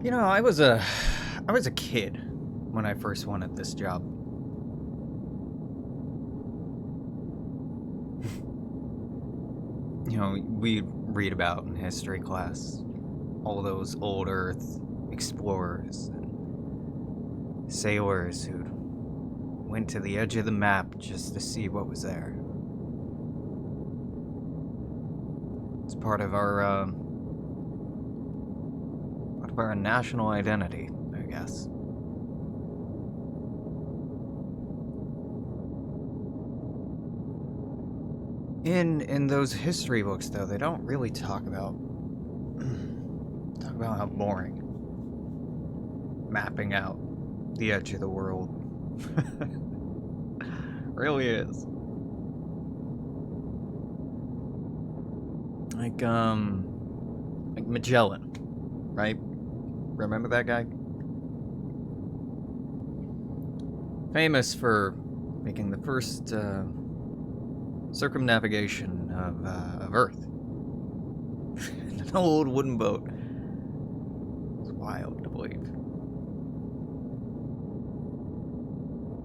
You know, I was a kid when I first wanted this job. You know, we read about in history class all those old Earth explorers and sailors who went to the edge of the map just to see what was there. It's part of our national identity, I guess. In those history books, though, they don't really talk about how boring mapping out the edge of the world really is. Like Magellan, right? Remember that guy? Famous for making the first circumnavigation of Earth. An old wooden boat. It's wild to believe.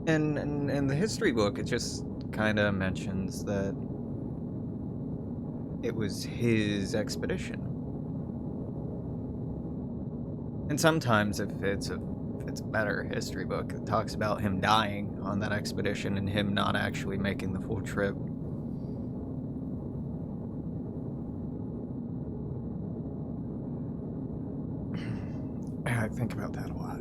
And in the history book, it just kind of mentions that it was his expedition. And sometimes, if it's a better history book, it talks about him dying on that expedition and him not actually making the full trip. I think about that a lot.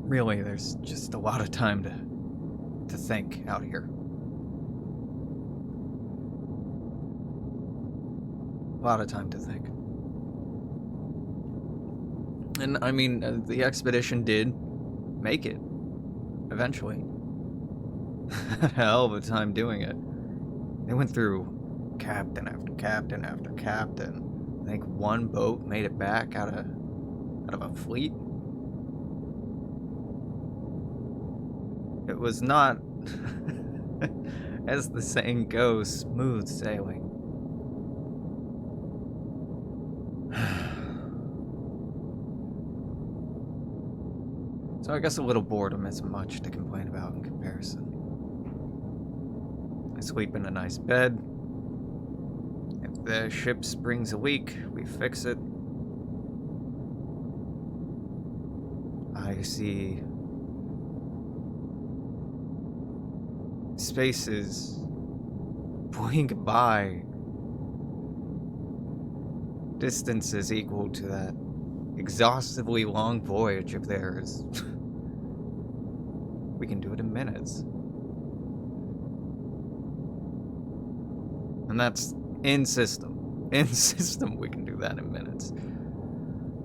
Really, there's just a lot of time to think out here. A lot of time to think. And I mean, the expedition did make it eventually. Had a hell of a time doing it. They went through captain after captain after captain. I think one boat made it back out of a fleet. It was not, as the saying goes, smooth sailing. So I guess a little boredom isn't much to complain about in comparison. I sleep in a nice bed. If the ship springs a leak, we fix it. I see spaces blink by, distances equal to that exhaustively long voyage of theirs. We can do it in minutes. And that's in system. In system, we can do that in minutes.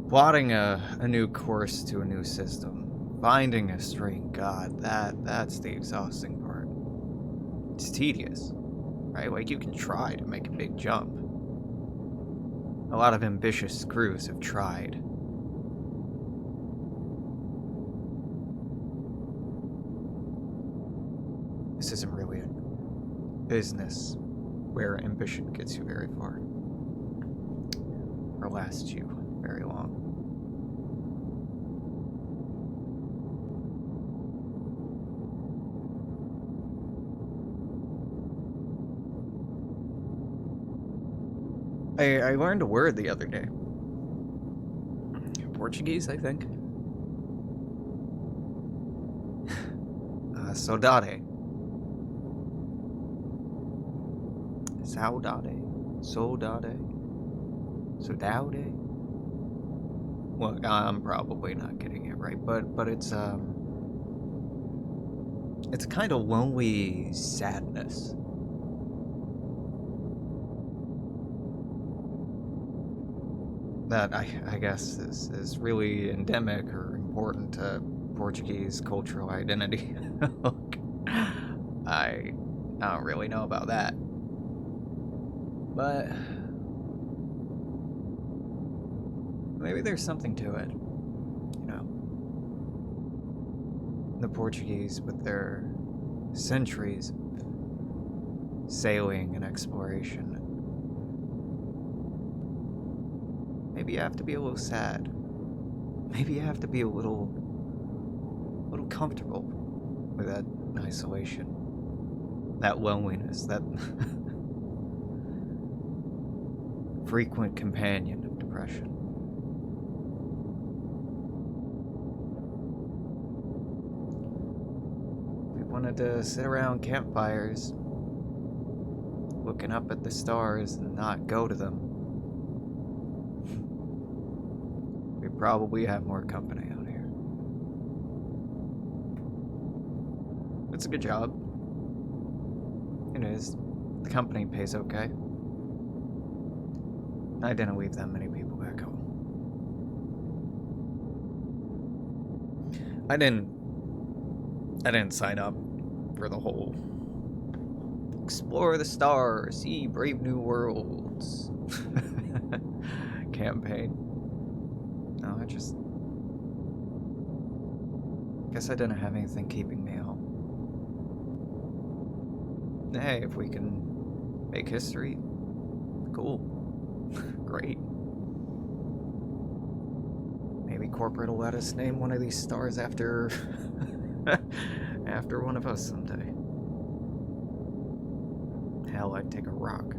Plotting a new course to a new system. Finding a string. God, that's the exhausting part. It's tedious, right? Like, you can try to make a big jump. A lot of ambitious crews have tried. This isn't really a business where ambition gets you very far. Or lasts you very long. I learned a word the other day. Portuguese, I think. Saudade. Saudade. Saudade. Saudade. Well, I'm probably not getting it right, but it's a kind of lonely sadness. That I guess is really endemic or important to Portuguese cultural identity. I don't really know about that. But maybe there's something to it. You know, the Portuguese, with their centuries of sailing and exploration. Maybe you have to be a little sad. Maybe you have to be a little comfortable with that isolation, that loneliness, that frequent companion of depression. We wanted to sit around campfires, looking up at the stars and not go to them. We probably have more company out here. It's a good job. It is. The company pays okay. I didn't leave that many people back home. I didn't sign up for the whole explore the stars, see brave new worlds campaign. No, I guess I didn't have anything keeping me home. Hey, if we can make history, cool. Great. Maybe corporate will let us name one of these stars after after one of us someday. Hell, I'd take a rock.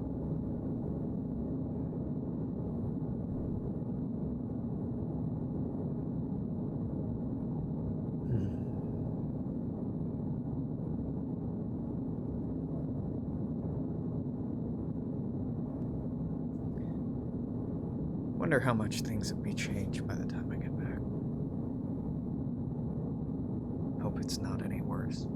Wonder how much things will be changed by the time I get back. Hope it's not any worse.